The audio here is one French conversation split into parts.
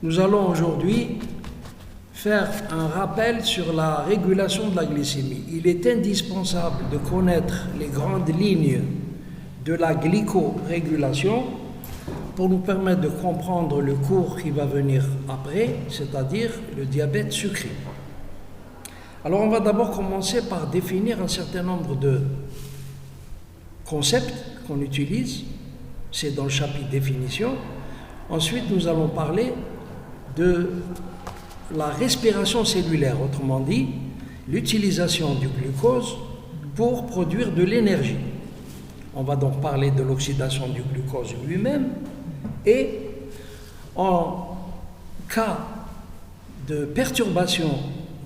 Nous allons aujourd'hui faire un rappel sur la régulation de la glycémie. Il est indispensable de connaître les grandes lignes de la glycorégulation pour nous permettre de comprendre le cours qui va venir après, c'est-à-dire le diabète sucré. Alors on va d'abord commencer par définir un certain nombre de concepts qu'on utilise, c'est dans le chapitre définition. Ensuite nous allons parler de la respiration cellulaire, autrement dit, l'utilisation du glucose pour produire de l'énergie. On va donc parler de l'oxydation du glucose lui-même et en cas de perturbation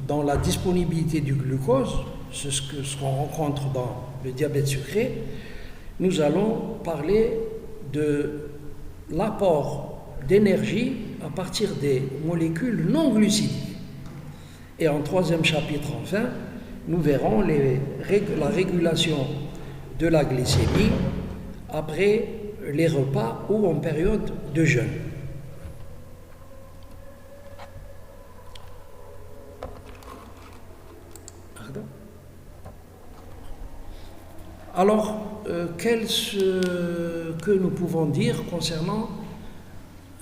dans la disponibilité du glucose, c'est ce qu'on rencontre dans le diabète sucré, nous allons parler de l'apport d'énergie à partir des molécules non glucidiques. Et en troisième chapitre, enfin, nous verrons la régulation de la glycémie après les repas ou en période de jeûne. Alors, qu'est-ce que nous pouvons dire concernant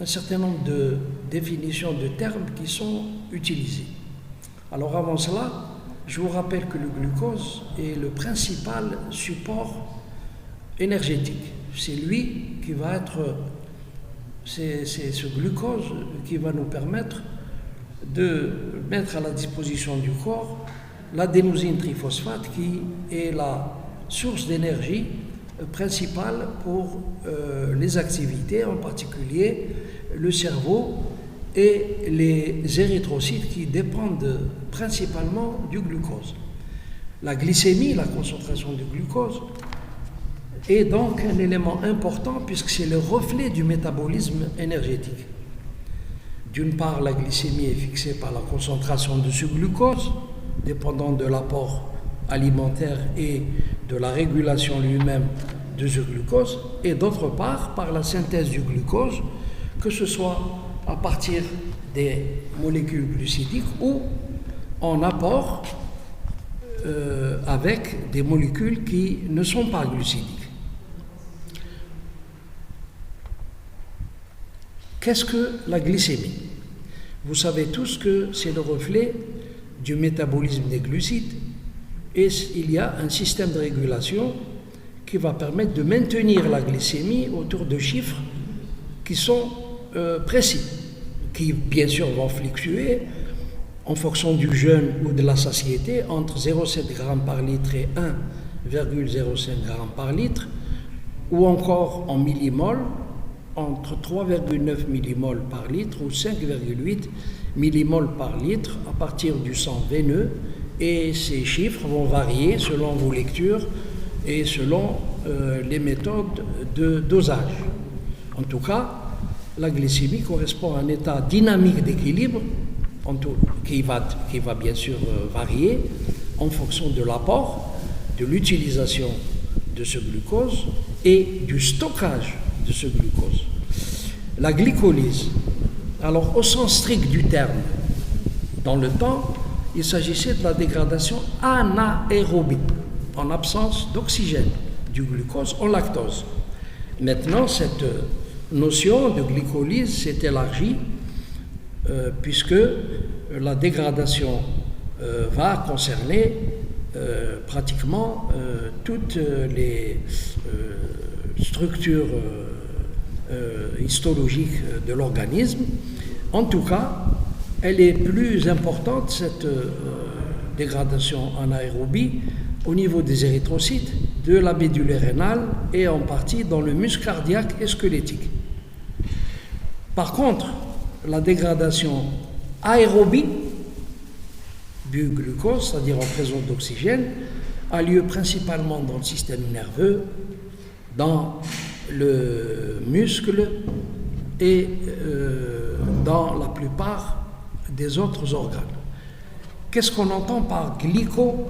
un certain nombre de définitions de termes qui sont utilisés? Alors avant cela, je vous rappelle que le glucose est le principal support énergétique. C'est lui qui va être, c'est ce glucose qui va nous permettre de mettre à la disposition du corps l'adénosine triphosphate qui est la source d'énergie principale pour les activités, en particulier le cerveau et les érythrocytes qui dépendent principalement du glucose. La glycémie, la concentration du glucose, est donc un élément important puisque c'est le reflet du métabolisme énergétique. D'une part, la glycémie est fixée par la concentration de ce glucose, dépendant de l'apport alimentaire et de la régulation lui-même de ce glucose, et d'autre part par la synthèse du glucose, que ce soit à partir des molécules glucidiques ou en apport avec des molécules qui ne sont pas glucidiques. Qu'est-ce que la glycémie? Vous savez tous que c'est le reflet du métabolisme des glucides et il y a un système de régulation qui va permettre de maintenir la glycémie autour de chiffres qui sont précis, qui bien sûr vont fluctuer en fonction du jeûne ou de la satiété entre 0,7 g par litre et 1,05 g par litre, ou encore en millimoles entre 3,9 millimoles par litre ou 5,8 millimoles par litre à partir du sang veineux, et ces chiffres vont varier selon vos lectures et selon les méthodes de dosage. En tout cas, la glycémie correspond à un état dynamique d'équilibre qui va bien sûr varier en fonction de l'apport, de l'utilisation de ce glucose et du stockage de ce glucose. La glycolyse, alors au sens strict du terme, dans le temps, il s'agissait de la dégradation anaérobie, en absence d'oxygène, du glucose en lactose. Maintenant, cette notion de glycolyse s'est élargie puisque la dégradation va concerner pratiquement toutes les structures histologiques de l'organisme. En tout cas, elle est plus importante, cette dégradation anaérobie, au niveau des érythrocytes, de la médule rénale et en partie dans le muscle cardiaque et squelettique. Par contre, la dégradation aérobie du glucose, c'est-à-dire en présence d'oxygène, a lieu principalement dans le système nerveux, dans le muscle et dans la plupart des autres organes. Qu'est-ce qu'on entend par glycogénèse?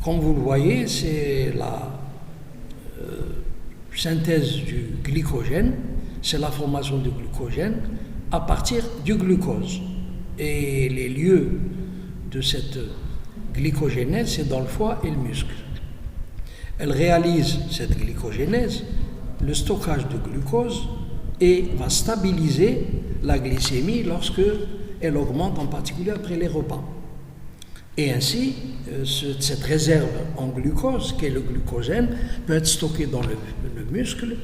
Comme vous le voyez, c'est la synthèse du glycogène c'est la formation du glucogène à partir du glucose. Et les lieux de cette glycogénèse, c'est dans le foie et le muscle. Elle réalise cette glycogénèse, le stockage de glucose, et va stabiliser la glycémie lorsque elle augmente, en particulier après les repas. Et ainsi, cette réserve en glucose, qui est le glucogène, peut être stockée dans le muscle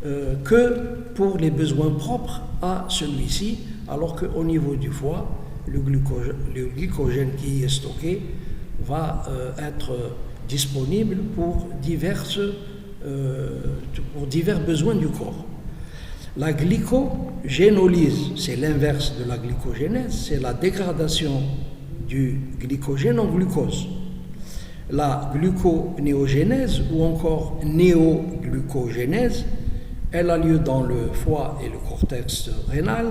que pour les besoins propres à celui-ci, alors qu'au niveau du foie, le glycogène qui est stocké va être disponible pour divers besoins du corps. La glycogénolyse, c'est l'inverse de la glycogénèse, c'est la dégradation du glycogène en glucose. La gluconéogénèse ou encore néoglucogénèse, elle a lieu dans le foie et le cortex rénal.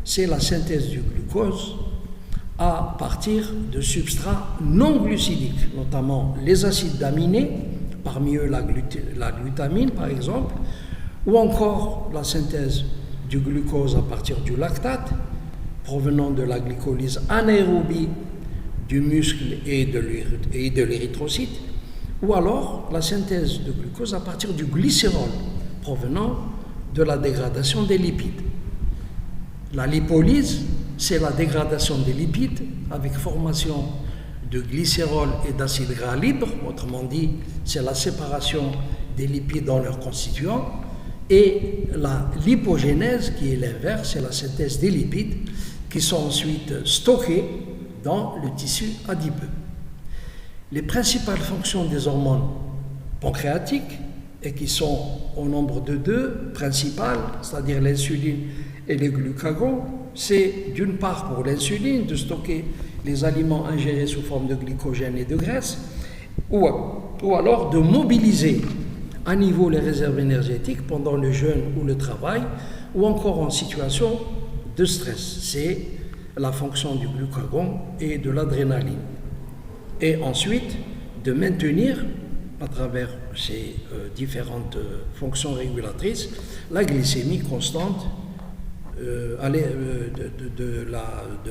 C'est la synthèse du glucose à partir de substrats non glucidiques, notamment les acides aminés, parmi eux la glutamine par exemple, ou encore la synthèse du glucose à partir du lactate, provenant de la glycolyse anaérobie du muscle et de l'érythrocyte, ou alors la synthèse de glucose à partir du glycérol, provenant de la dégradation des lipides. La lipolyse, c'est la dégradation des lipides avec formation de glycérol et d'acides gras libres, autrement dit, c'est la séparation des lipides dans leurs constituants, et la lipogénèse, qui est l'inverse, c'est la synthèse des lipides qui sont ensuite stockés dans le tissu adipeux. Les principales fonctions des hormones pancréatiques, et qui sont au nombre de deux principales, c'est-à-dire l'insuline et le glucagon, c'est d'une part pour l'insuline de stocker les aliments ingérés sous forme de glycogène et de graisse, ou alors de mobiliser à niveau les réserves énergétiques pendant le jeûne ou le travail, ou encore en situation de stress. C'est la fonction du glucagon et de l'adrénaline. Et ensuite, de maintenir, à travers ces différentes fonctions régulatrices, la glycémie constante, de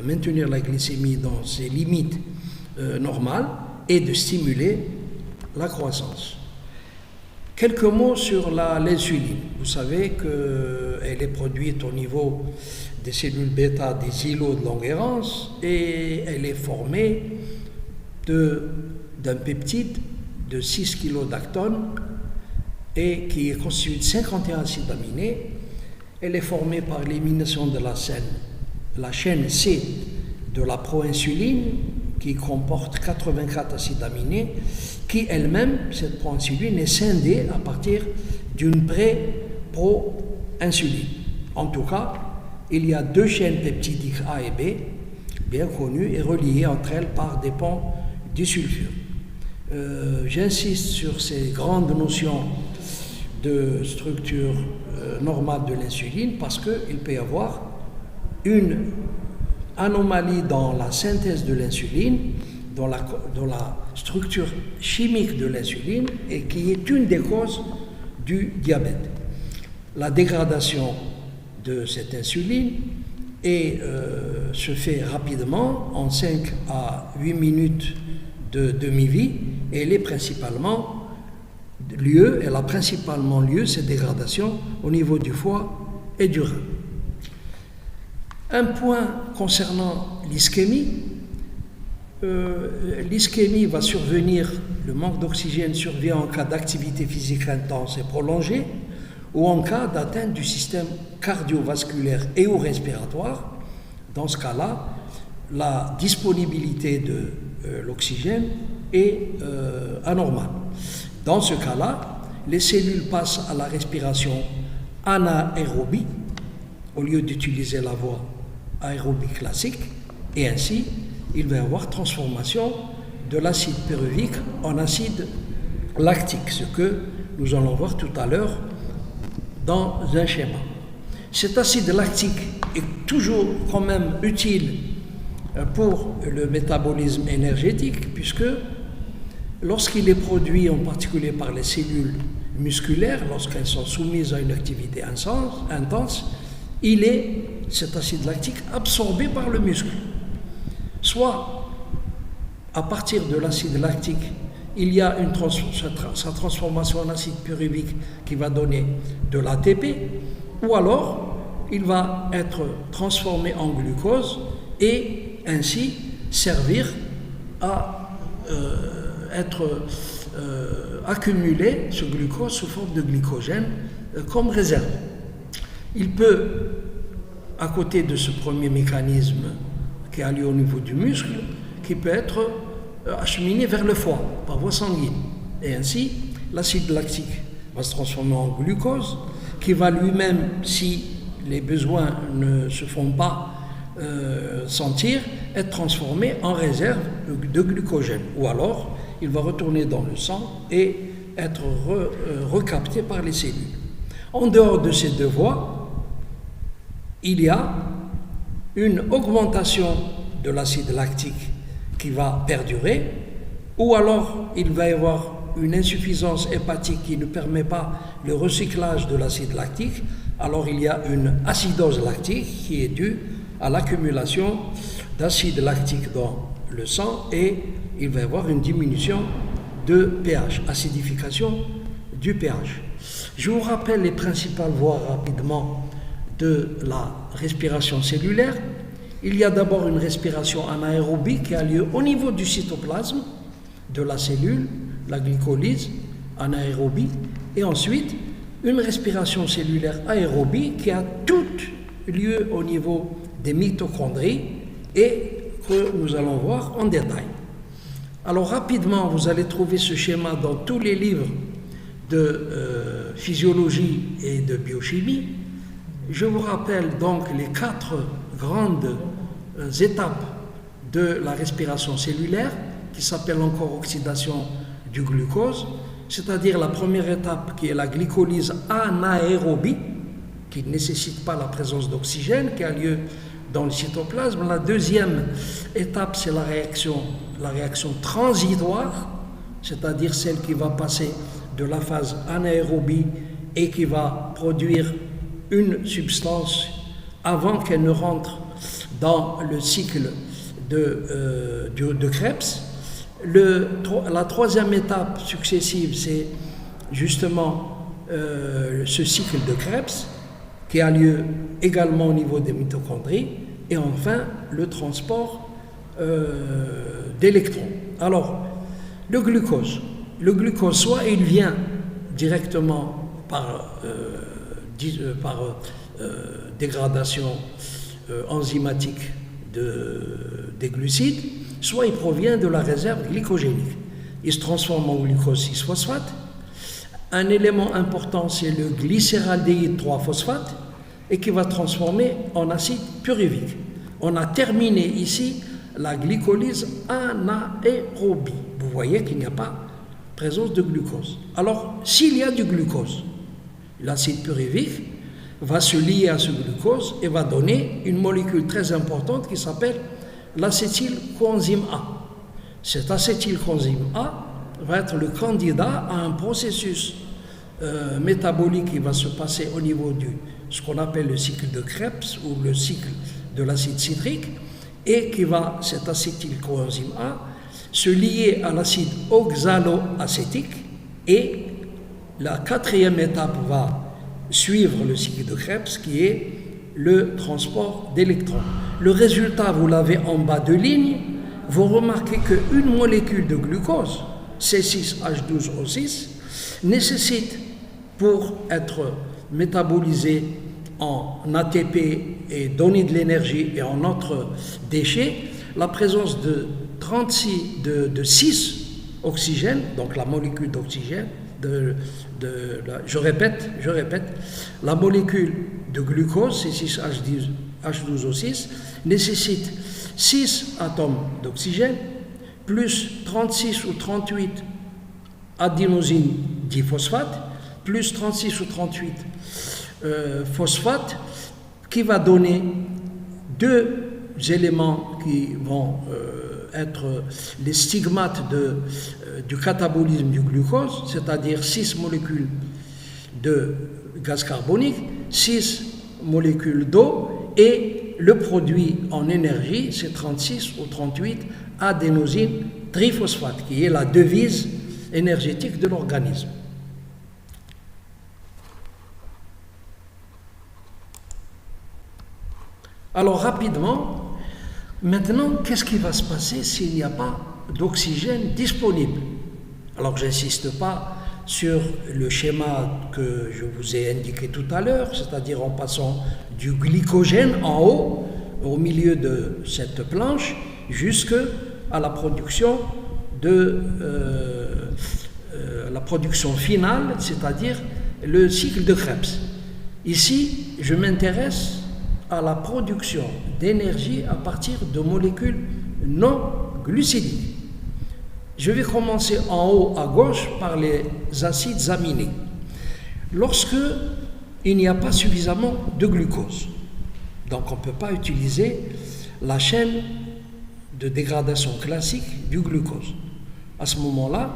maintenir la glycémie dans ses limites normales et de stimuler la croissance. Quelques mots sur l'insuline. Vous savez qu'elle est produite au niveau des cellules bêta des îlots de Langerhans et elle est formée d'un peptide de 6 kg d'actone et qui est constitué de 51 acides aminés. Elle est formée par l'élimination de la chaîne C de la proinsuline qui comporte 84 acides aminés, qui elle-même, cette proinsuline, est scindée à partir d'une pré-proinsuline. En tout cas, il y a deux chaînes peptidiques A et B, bien connues et reliées entre elles par des ponts disulfure. J'insiste sur ces grandes notions de structure normale de l'insuline parce qu'il peut y avoir une anomalie dans la synthèse de l'insuline, dans la structure chimique de l'insuline et qui est une des causes du diabète. La dégradation de cette insuline se fait rapidement en 5 à 8 minutes de demi-vie et elle a principalement lieu, cette dégradation, au niveau du foie et du rein. Un point concernant l'ischémie. L'ischémie va survenir, le manque d'oxygène survient en cas d'activité physique intense et prolongée ou en cas d'atteinte du système cardiovasculaire et ou respiratoire. Dans ce cas-là, la disponibilité de l'oxygène est anormale. Dans ce cas-là, les cellules passent à la respiration anaérobie au lieu d'utiliser la voie aérobie classique et ainsi il va y avoir transformation de l'acide pyruvique en acide lactique, ce que nous allons voir tout à l'heure dans un schéma. Cet acide lactique est toujours quand même utile pour le métabolisme énergétique puisque lorsqu'il est produit en particulier par les cellules musculaires, lorsqu'elles sont soumises à une activité intense, cet acide lactique absorbé par le muscle. Soit, à partir de l'acide lactique, il y a sa transformation en acide pyruvique qui va donner de l'ATP, ou alors il va être transformé en glucose et ainsi servir à être accumulé, ce glucose, sous forme de glycogène comme réserve. Il peut, à côté de ce premier mécanisme qui a lieu au niveau du muscle, qui peut être acheminé vers le foie, par voie sanguine. Et ainsi, l'acide lactique va se transformer en glucose, qui va lui-même, si les besoins ne se font pas sentir, être transformé en réserve de glucogène. Ou alors, il va retourner dans le sang et être recapté par les cellules. En dehors de ces deux voies, il y a une augmentation de l'acide lactique qui va perdurer, ou alors il va y avoir une insuffisance hépatique qui ne permet pas le recyclage de l'acide lactique. Alors il y a une acidose lactique qui est due à l'accumulation d'acide lactique dans le sang et il va y avoir une diminution de pH, acidification du pH. Je vous rappelle les principales voies rapidement de la respiration cellulaire. Il y a d'abord une respiration anaérobie qui a lieu au niveau du cytoplasme de la cellule, la glycolyse, anaérobie, et ensuite une respiration cellulaire aérobie qui a toute lieu au niveau des mitochondries et que nous allons voir en détail. Alors rapidement, vous allez trouver ce schéma dans tous les livres de physiologie et de biochimie. Je vous rappelle donc les 4 grandes étapes de la respiration cellulaire qui s'appelle encore oxydation du glucose, c'est-à-dire la première étape qui est la glycolyse anaérobie, qui ne nécessite pas la présence d'oxygène, qui a lieu dans le cytoplasme. La deuxième étape, c'est la réaction transitoire, c'est-à-dire celle qui va passer de la phase anaérobie et qui va produire une substance avant qu'elle ne rentre dans le cycle de Krebs. La troisième étape successive, c'est justement ce cycle de Krebs qui a lieu également au niveau des mitochondries et enfin le transport d'électrons. Alors, le glucose, soit il vient directement par dégradation enzymatique des glucides, soit il provient de la réserve glycogénique. Il se transforme en glucose 6-phosphate. Un élément important, c'est le glycéraldéhyde 3-phosphate et qui va transformer en acide pyruvique. On a terminé ici la glycolyse anaérobie. Vous voyez qu'il n'y a pas présence de glucose. Alors, s'il y a du glucose, l'acide pyruvique va se lier à ce glucose et va donner une molécule très importante qui s'appelle l'acétylcoenzyme A. Cet acétylcoenzyme A va être le candidat à un processus métabolique qui va se passer au niveau ce qu'on appelle le cycle de Krebs ou le cycle de l'acide citrique et qui va, cet acétylcoenzyme A, se lier à l'acide oxaloacétique et la quatrième étape va suivre le cycle de Krebs qui est le transport d'électrons. Le résultat, vous l'avez en bas de ligne, vous remarquez qu'une molécule de glucose, C6H12O6, nécessite pour être métabolisée en ATP et donner de l'énergie et en autres déchets, la présence de 6 oxygènes, donc la molécule d'oxygène, je répète, la molécule de glucose, C6H12O6, nécessite 6 atomes d'oxygène, plus 36 ou 38 adénosine diphosphate, plus 36 ou 38 phosphate, qui va donner 2 éléments qui vont être les stigmates du catabolisme du glucose, c'est-à-dire 6 molécules de gaz carbonique, 6 molécules d'eau, et le produit en énergie, c'est 36 ou 38 adénosine triphosphate, qui est la devise énergétique de l'organisme. Alors rapidement, maintenant, qu'est-ce qui va se passer s'il n'y a pas d'oxygène disponible? Alors j'insiste pas sur le schéma que je vous ai indiqué tout à l'heure, c'est-à-dire en passant du glycogène en haut, au milieu de cette planche, jusqu'à la production la production finale, c'est-à-dire le cycle de Krebs. Ici, je m'intéresse à la production d'énergie à partir de molécules non glucidiques. Je vais commencer en haut à gauche par les acides aminés. Lorsque il n'y a pas suffisamment de glucose, donc on ne peut pas utiliser la chaîne de dégradation classique du glucose. À ce moment-là,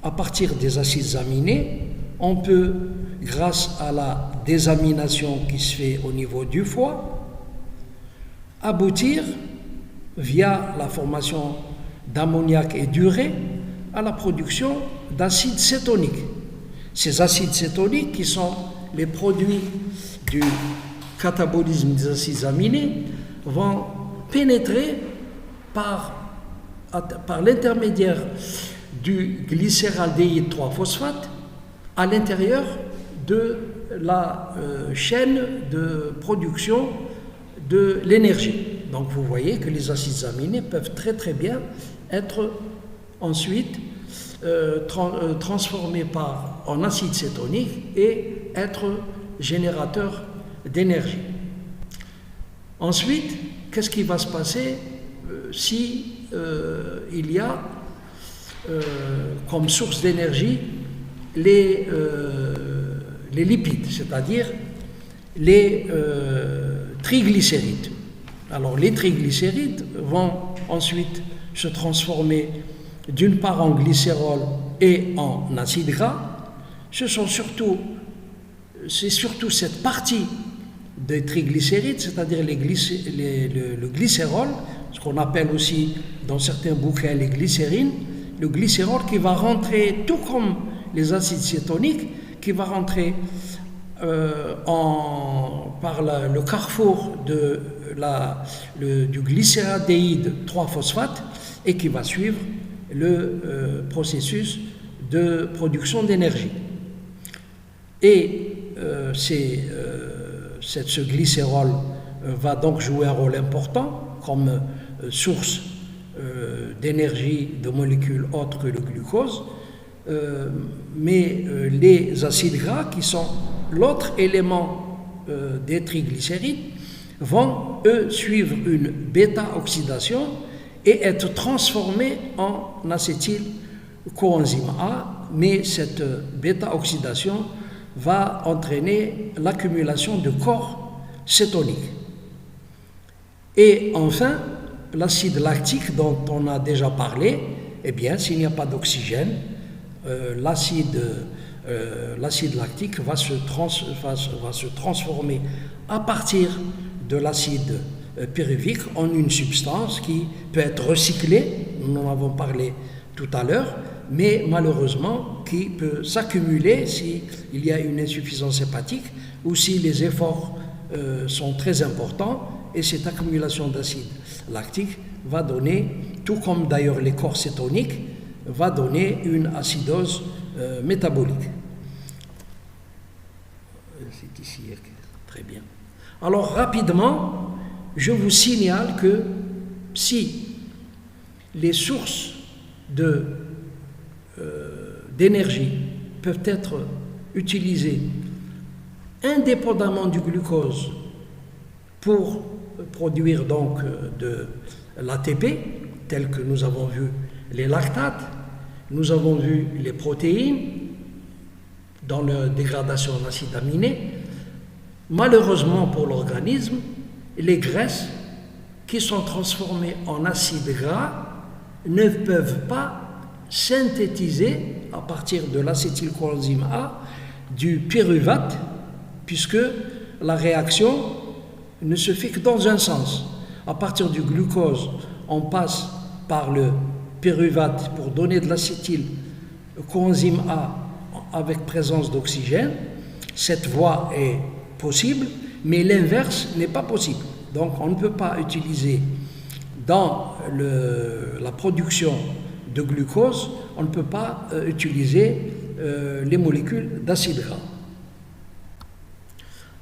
à partir des acides aminés, on peut, grâce à la désamination qui se fait au niveau du foie, aboutir, via la formation d'ammoniac et d'urée, à la production d'acides cétoniques. Ces acides cétoniques, qui sont les produits du catabolisme des acides aminés, vont pénétrer par l'intermédiaire du glycéraldéhyde 3-phosphate à l'intérieur de la chaîne de production de l'énergie. Donc vous voyez que les acides aminés peuvent très très bien être ensuite transformés en acide cétonique et être générateurs d'énergie. Ensuite, qu'est-ce qui va se passer si il y a comme source d'énergie les lipides, c'est-à-dire les triglycérides. Alors les triglycérides vont ensuite se transformer d'une part en glycérol et en acide gras. C'est surtout cette partie des triglycérides, c'est-à-dire le glycérol, ce qu'on appelle aussi dans certains bouquins les glycérines, le glycérol qui va rentrer, tout comme les acides cétoniques, qui va rentrer par le carrefour du glycéraldéhyde 3-phosphate et qui va suivre le processus de production d'énergie. Et ce glycérol va donc jouer un rôle important comme source d'énergie de molécules autres que le glucose, mais les acides gras, qui sont l'autre élément des triglycérides, vont, eux, suivre une bêta-oxydation et être transformés en acétyl-coenzyme A, mais cette bêta-oxydation va entraîner l'accumulation de corps cétoniques. Et enfin, l'acide lactique dont on a déjà parlé, eh bien, s'il n'y a pas d'oxygène, l'acide lactique va se transformer à partir de l'acide pyruvique en une substance qui peut être recyclée, nous en avons parlé tout à l'heure, mais malheureusement qui peut s'accumuler s'il y a une insuffisance hépatique ou si les efforts sont très importants, et cette accumulation d'acide lactique va donner, tout comme d'ailleurs les corps cétoniques, va donner une acidose métabolique. C'est ici, très bien. Alors rapidement, je vous signale que si les sources d'énergie peuvent être utilisées indépendamment du glucose pour produire donc de l'ATP, tel que nous avons vu les lactates, nous avons vu les protéines dans la dégradation en acides aminés. Malheureusement pour l'organisme, les graisses qui sont transformées en acides gras ne peuvent pas synthétiser à partir de l'acétylcoenzyme A du pyruvate, puisque la réaction ne se fait que dans un sens. À partir du glucose, on passe par le pyruvate pour donner de l'acétylcoenzyme A avec présence d'oxygène. Cette voie est possible, mais l'inverse n'est pas possible. Donc on ne peut pas utiliser dans la production de glucose, on ne peut pas utiliser les molécules d'acide gras.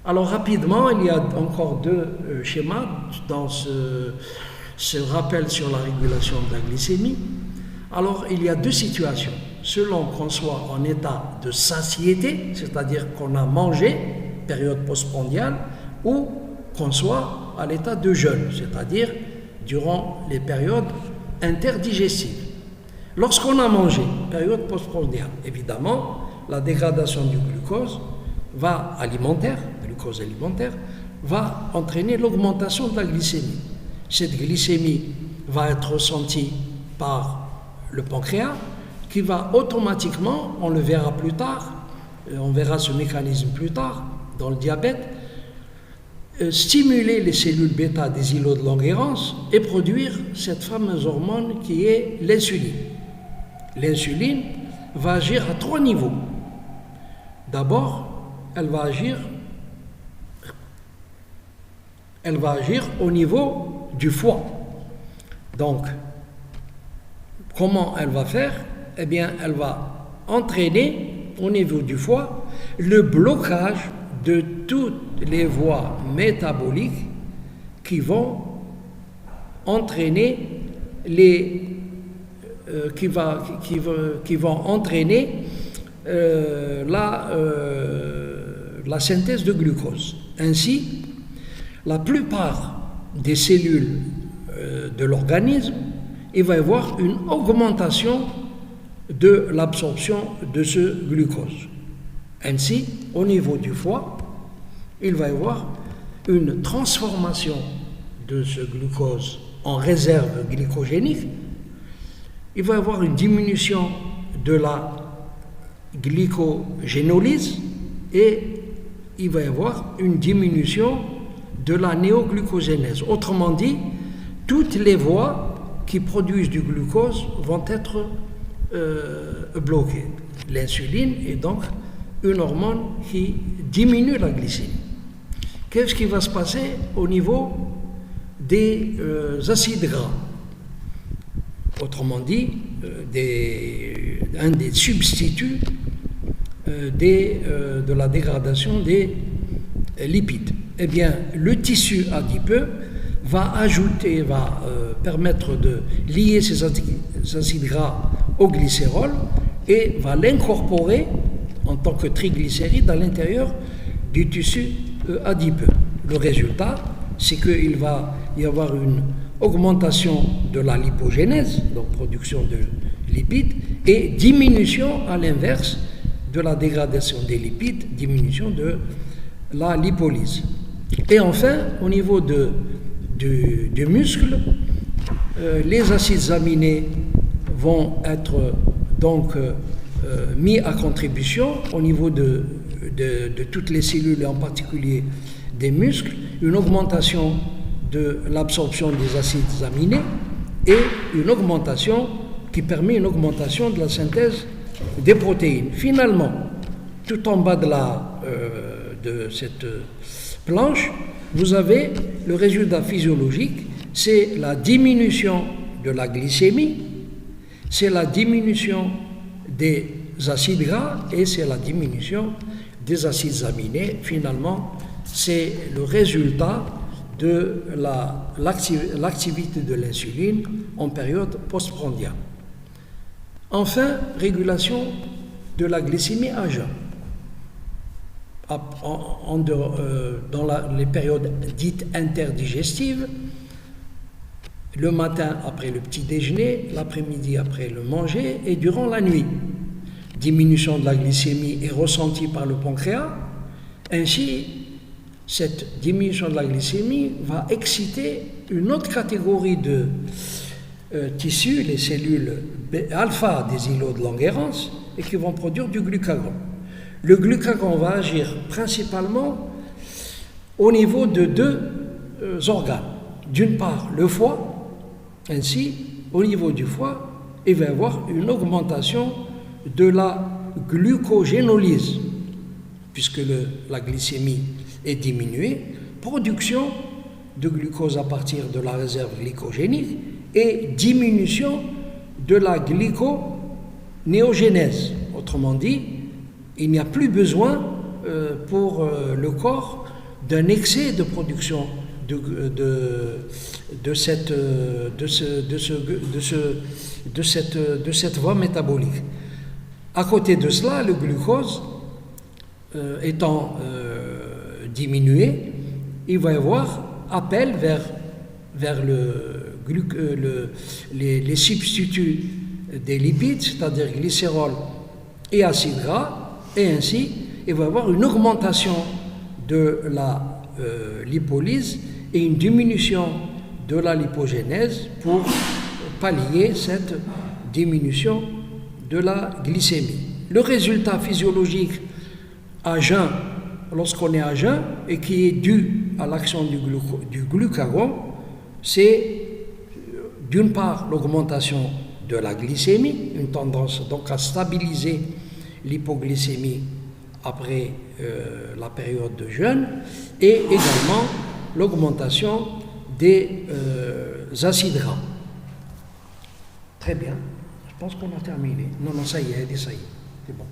Alors rapidement, il y a encore deux schémas dans ce rappel sur la régulation de la glycémie. Alors il y a deux situations. Selon qu'on soit en état de satiété, c'est-à-dire qu'on a mangé, période postprandiale, ou qu'on soit à l'état de jeûne, c'est-à-dire durant les périodes interdigestives. Lorsqu'on a mangé, période postprandiale, évidemment, la dégradation du glucose glucose alimentaire, va entraîner l'augmentation de la glycémie. Cette glycémie va être ressentie par le pancréas, qui va automatiquement, on le verra plus tard, on verra ce mécanisme plus tard dans le diabète, stimuler les cellules bêta des îlots de Langerhans et produire cette fameuse hormone qui est l'insuline. L'insuline va agir à 3 niveaux. D'abord, elle va agir au niveau du foie. Donc, comment elle va faire? Eh bien, elle va entraîner au niveau du foie le blocage de toutes les voies métaboliques qui vont entraîner la synthèse de glucose. Ainsi, la plupart des cellules de l'organisme, il va y avoir une augmentation de l'absorption de ce glucose. Ainsi, au niveau du foie, il va y avoir une transformation de ce glucose en réserve glycogénique. Il va y avoir une diminution de la glycogénolyse et il va y avoir une diminution de la néoglucogénèse. Autrement dit, toutes les voies qui produisent du glucose vont être bloquées. L'insuline est donc une hormone qui diminue la glycémie. Qu'est-ce qui va se passer au niveau des acides gras? Autrement dit, un des substituts de la dégradation des lipides. Eh bien, le tissu adipeux va permettre de lier ces acides gras au glycérol et va l'incorporer en tant que triglycéride à l'intérieur du tissu adipeux. Le résultat, c'est qu'il va y avoir une augmentation de la lipogénèse, donc production de lipides, et diminution à l'inverse de la dégradation des lipides, diminution de la lipolyse. Et enfin, au niveau du muscle, les acides aminés vont être donc mis à contribution au niveau de toutes les cellules et en particulier des muscles, une augmentation de l'absorption des acides aminés et une augmentation qui permet une augmentation de la synthèse des protéines. Finalement, tout en bas de cette planche, vous avez le résultat physiologique, c'est la diminution de la glycémie, c'est la diminution des acides gras et c'est la diminution des acides aminés. Finalement, c'est le résultat de l'activité de l'insuline en période postprandiale. Enfin, régulation de la glycémie à jeun. Dans les périodes dites interdigestives, le matin après le petit déjeuner, l'après-midi après le manger et durant la nuit. Diminution de la glycémie est ressentie par le pancréas. Ainsi, cette diminution de la glycémie va exciter une autre catégorie tissus, les cellules alpha des îlots de Langerhans, et qui vont produire du glucagon. Le glucagon va agir principalement au niveau de deux organes. D'une part, le foie. Ainsi, au niveau du foie, il va y avoir une augmentation de la glucogénolyse, puisque la glycémie est diminuée, production de glucose à partir de la réserve glycogénique et diminution de la glyconéogénèse. Autrement dit, il n'y a plus besoin pour le corps d'un excès de production de cette voie métabolique. À côté de cela, le glucose étant diminué, il va y avoir appel vers les substituts des lipides, c'est-à-dire glycérol et acide gras, et ainsi il va y avoir une augmentation de la lipolyse et une diminution de la lipogénèse pour pallier cette diminution de la glycémie. Le résultat physiologique à jeun, lorsqu'on est à jeun et qui est dû à l'action du glucagon, c'est d'une part l'augmentation de la glycémie, une tendance donc à stabiliser l'hypoglycémie après la période de jeûne, et également l'augmentation des acides gras. Très bien, je pense qu'on a terminé. Non, ça y est, c'est bon.